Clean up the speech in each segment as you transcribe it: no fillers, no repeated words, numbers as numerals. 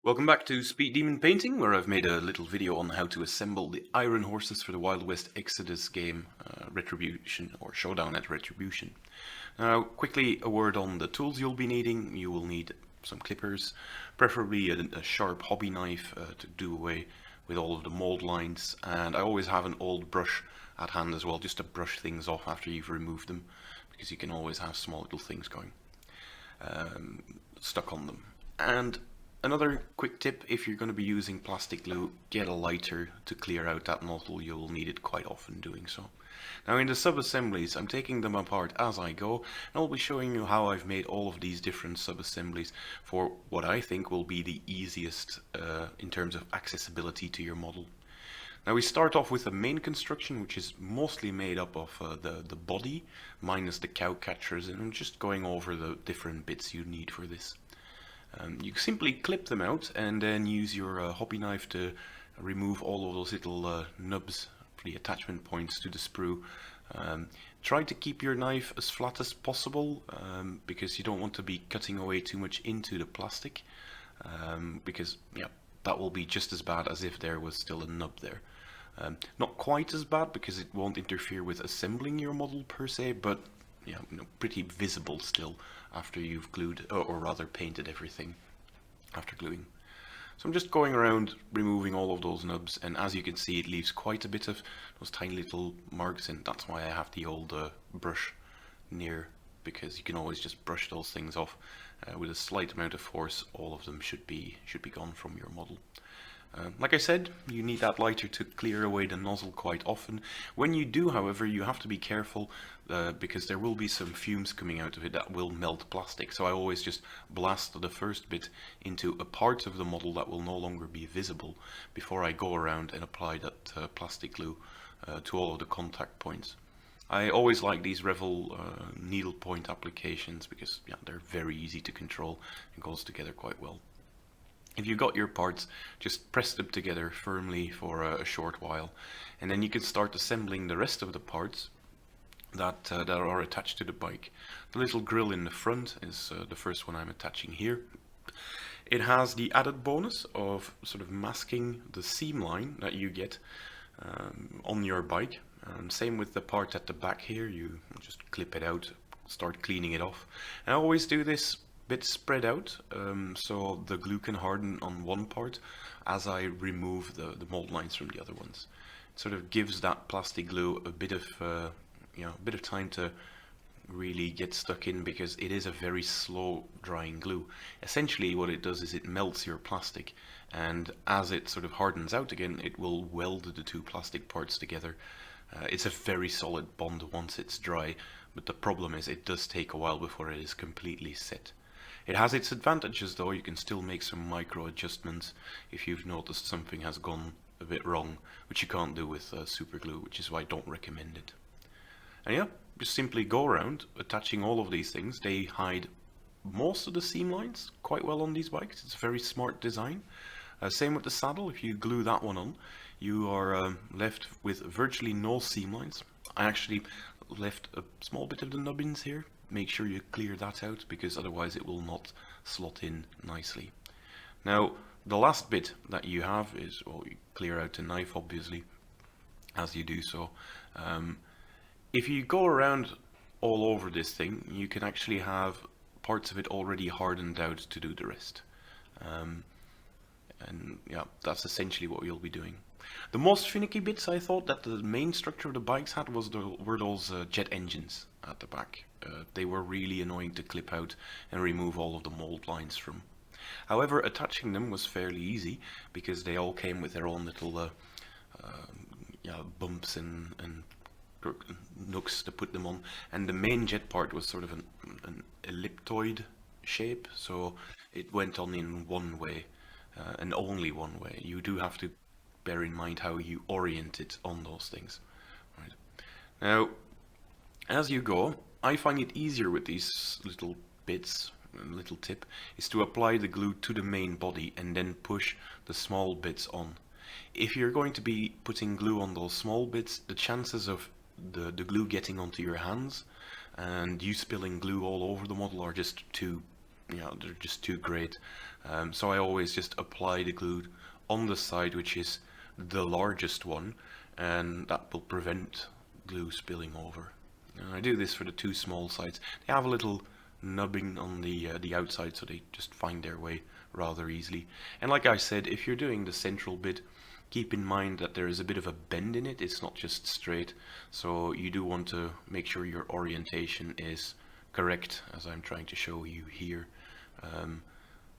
Welcome back to Speed Demon Painting, where I've made a little video on how to assemble the iron horses for the Wild West Exodus game, Retribution, or Showdown at Retribution. Now, quickly a word on the tools you'll be needing. You will need some clippers, preferably a sharp hobby knife to do away with all of the mold lines, and I always have an old brush at hand as well, just to brush things off after you've removed them, because you can always have small little things going stuck on them. And another quick tip, if you're going to be using plastic glue, get a lighter to clear out that nozzle. You'll need it quite often doing so. Now in the sub-assemblies, I'm taking them apart as I go, and I'll be showing you how I've made all of these different sub-assemblies for what I think will be the easiest in terms of accessibility to your model. Now we start off with the main construction, which is mostly made up of the body, minus the cow catchers, and I'm just going over the different bits you need for this. You simply clip them out and then use your hobby knife to remove all of those little nubs, the attachment points to the sprue. Try to keep your knife as flat as possible because you don't want to be cutting away too much into the plastic, because that will be just as bad as if there was still a nub there. Not quite as bad because it won't interfere with assembling your model per se, but pretty visible still after you've glued, or rather painted everything after gluing. So I'm just going around removing all of those nubs, and as you can see it leaves quite a bit of those tiny little marks, and that's why I have the old brush near, because you can always just brush those things off with a slight amount of force. All of them should be gone from your model. Like I said, you need that lighter to clear away the nozzle quite often. When you do, however, you have to be careful because there will be some fumes coming out of it that will melt plastic. So I always just blast the first bit into a part of the model that will no longer be visible before I go around and apply that plastic glue to all of the contact points. I always like these Revel needle point applications because they're very easy to control and goes together quite well. If you've got your parts, just press them together firmly for a short while, and then you can start assembling the rest of the parts that are attached to the bike. The little grill in the front is the first one I'm attaching here. It has the added bonus of sort of masking the seam line that you get on your bike. Same with the part at the back here. You just clip it out, start cleaning it off. And I always do this bit spread out so the glue can harden on one part as I remove the mold lines from the other ones. It sort of gives that plastic glue a bit of time to really get stuck in, because it is a very slow drying glue. Essentially what it does is it melts your plastic, and as it sort of hardens out again, it will weld the two plastic parts together. It's a very solid bond once it's dry, but the problem is it does take a while before it is completely set. It has its advantages though. You can still make some micro adjustments if you've noticed something has gone a bit wrong, which you can't do with super glue, which is why I don't recommend it. And just simply go around attaching all of these things. They hide most of the seam lines quite well on these bikes. It's a very smart design. Same with the saddle. If you glue that one on, you are left with virtually no seam lines. I actually left a small bit of the nubbins here. Make sure you clear that out, because otherwise it will not slot in nicely. Now the last bit that you have is, well, you clear out the knife obviously as you do so. If you go around all over this thing, you can actually have parts of it already hardened out to do the rest. And that's essentially what you'll be doing. The most finicky bits I thought that the main structure of the bikes had were those jet engines at the back. They were really annoying to clip out and remove all of the mold lines from. However, attaching them was fairly easy because they all came with their own little bumps and nooks to put them on, and the main jet part was sort of an elliptoid shape, so it went on in one way and only one way. You do have to bear in mind how you orient it on those things. Right. Now, as you go, I find it easier with these little bits, a little tip, is to apply the glue to the main body and then push the small bits on. If you're going to be putting glue on those small bits, the chances of the glue getting onto your hands and you spilling glue all over the model are just too they're just too great. So I always just apply the glue on the side which is the largest one, and that will prevent glue spilling over. And I do this for the two small sides. They have a little nubbing on the outside, so they just find their way rather easily. And like I said, if you're doing the central bit, keep in mind that there is a bit of a bend in it. It's not just straight, so you do want to make sure your orientation is correct, as I'm trying to show you here,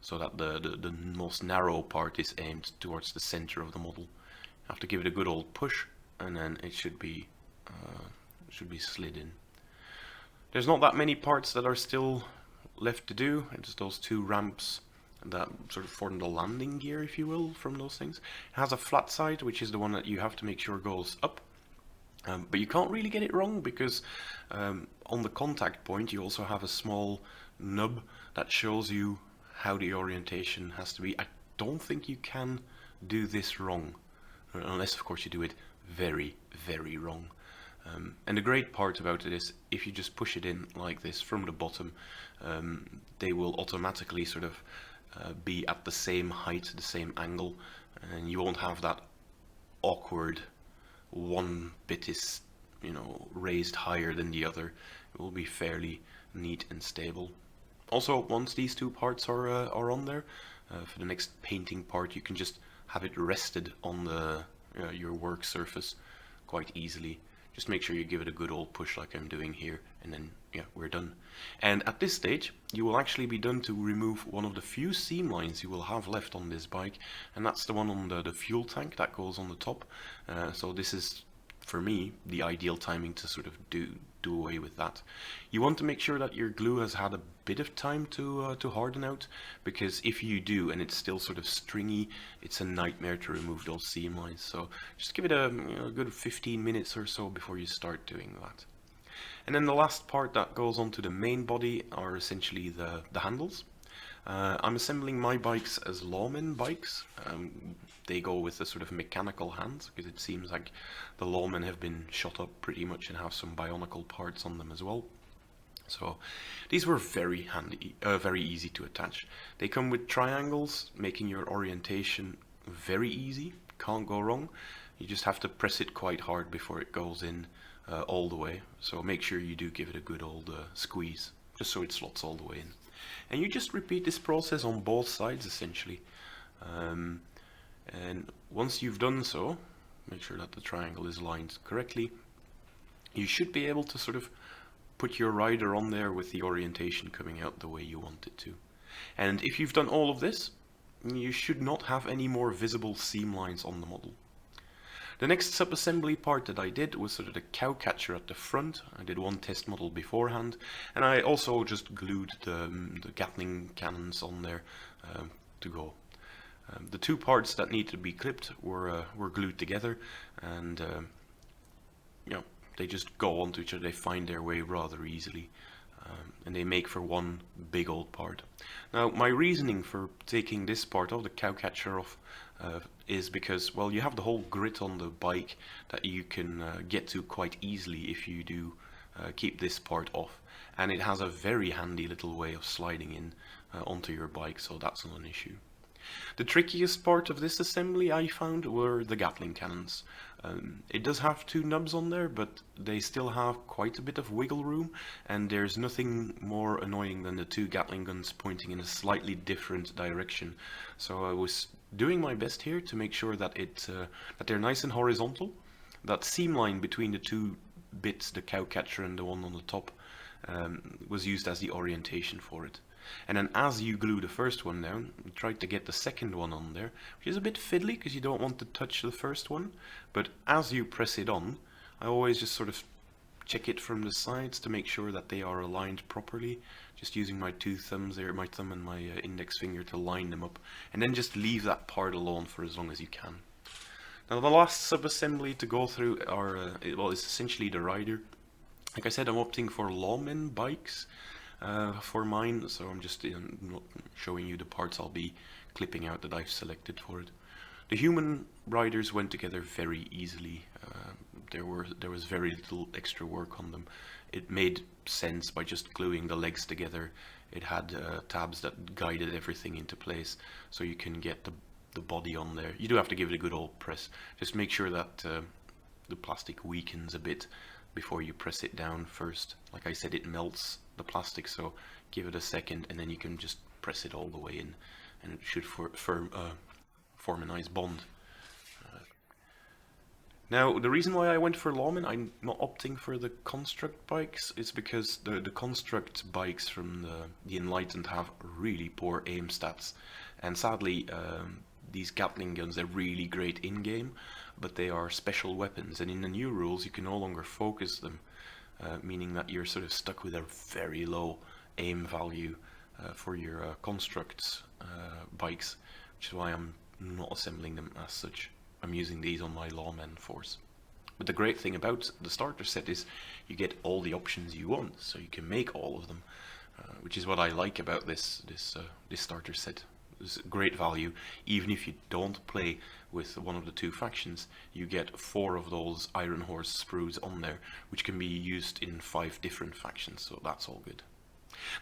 so that the most narrow part is aimed towards the center of the model. You have to give it a good old push, and then it should be slid in. There's not that many parts that are still left to do. It's those two ramps that sort of form the landing gear, if you will, from those things. It has a flat side, which is the one that you have to make sure goes up. But you can't really get it wrong, because on the contact point you also have a small nub that shows you how the orientation has to be. I don't think you can do this wrong, unless of course you do it very, very wrong. And the great part about it is, if you just push it in like this from the bottom, they will automatically sort of be at the same height, the same angle, and you won't have that awkward one bit is, you know, raised higher than the other. It will be fairly neat and stable. Also, once these two parts are on there, for the next painting part, you can just have it rested on the your work surface quite easily. Just make sure you give it a good old push like I'm doing here, and then yeah, we're done. And at this stage you will actually be done to remove one of the few seam lines you will have left on this bike, and that's the one on the fuel tank that goes on the top. So this is, for me, the ideal timing to sort of do away with that. You want to make sure that your glue has had a bit of time to harden out, because if you do and it's still sort of stringy, it's a nightmare to remove those seam lines. So just give it a good 15 minutes or so before you start doing that. And then the last part that goes onto the main body are essentially the handles. I'm assembling my bikes as lawmen bikes. They go with the sort of mechanical hands, because it seems like the lawmen have been shot up pretty much and have some bionicle parts on them as well. So these were very handy, very easy to attach. They come with triangles, making your orientation very easy. Can't go wrong. You just have to press it quite hard before it goes in all the way. So make sure you do give it a good old squeeze, just so it slots all the way in. And you just repeat this process on both sides essentially. And once you've done so, make sure that the triangle is lined correctly. You should be able to sort of put your rider on there with the orientation coming out the way you want it to. And if you've done all of this, you should not have any more visible seam lines on the model. The next subassembly part that I did was sort of the cow catcher at the front. I did one test model beforehand, and I also just glued the Gatling cannons on there to go. The two parts that need to be clipped were glued together, and you know, they just go onto each other. They find their way rather easily, and they make for one big old part. Now, my reasoning for taking this part of the cow catcher off is because, well, you have the whole grit on the bike that you can get to quite easily if you do keep this part off, and it has a very handy little way of sliding in onto your bike, so that's not an issue. The trickiest part of this assembly I found were the Gatling cannons. It does have two nubs on there, but they still have quite a bit of wiggle room, and there's nothing more annoying than the two Gatling guns pointing in a slightly different direction. So I was doing my best here to make sure that that they're nice and horizontal. That seam line between the two bits, the cow catcher and the one on the top, was used as the orientation for it. And then as you glue the first one down, you try to get the second one on there, which is a bit fiddly because you don't want to touch the first one. But as you press it on, I always just sort of check it from the sides to make sure that they are aligned properly, just using my two thumbs there, my thumb and my index finger to line them up, and then just leave that part alone for as long as you can. Now the last sub-assembly to go through is essentially the rider. Like I said, I'm opting for lawmen bikes for mine, so I'm just showing you the parts I'll be clipping out that I've selected for it. The human riders went together very easily. There was very little extra work on them. It made sense by just gluing the legs together it had tabs that guided everything into place, so you can get the body on there. You do have to give it a good old press. Just make sure that the plastic weakens a bit before you press it down first. Like I said, it melts the plastic, so give it a second and then you can just press it all the way in, and it should form a nice bond. Now, the reason why I went for Lawman, I'm not opting for the Construct bikes, is because the Construct bikes from the Enlightened have really poor aim stats. And sadly, these Gatling guns are really great in-game, but they are special weapons. And in the new rules, you can no longer focus them, meaning that you're sort of stuck with a very low aim value for your Constructs bikes, which is why I'm not assembling them as such. I'm using these on my Lawman force. But the great thing about the starter set is you get all the options you want, so you can make all of them, which is what I like about this starter set. It's great value. Even if you don't play with one of the two factions, you get 4 of those Iron Horse sprues on there, which can be used in 5 different factions, so that's all good.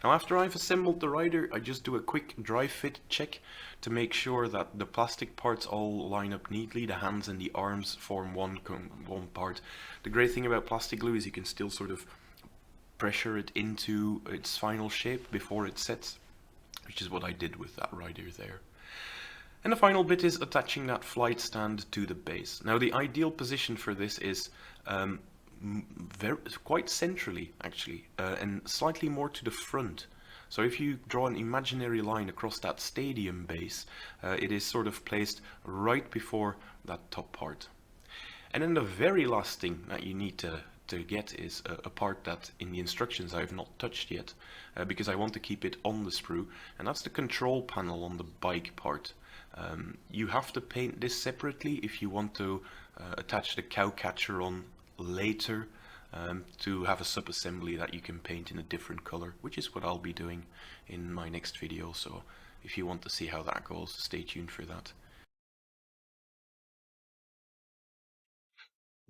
Now, after I've assembled the rider, I just do a quick dry fit check to make sure that the plastic parts all line up neatly. The hands and the arms form one part. The great thing about plastic glue is you can still sort of pressure it into its final shape before it sets, which is what I did with that rider there. And the final bit is attaching that flight stand to the base. Now, the ideal position for this is quite centrally, actually, and slightly more to the front. So if you draw an imaginary line across that stadium base, it is sort of placed right before that top part. And then the very last thing that you need to get is a part that in the instructions I have not touched yet, because I want to keep it on the sprue, and that's the control panel on the bike part. You have to paint this separately if you want to attach the cow catcher on later, to have a sub-assembly that you can paint in a different color, which is what I'll be doing in my next video. So if you want to see how that goes, stay tuned for that.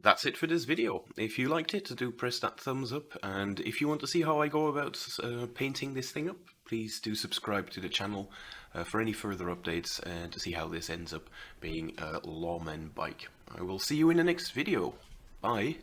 That's it for this video. If you liked it, do press that thumbs up, and if you want to see how I go about painting this thing up, please do subscribe to the channel for any further updates and to see how this ends up being a Lawman bike. I will see you in the next video. Bye.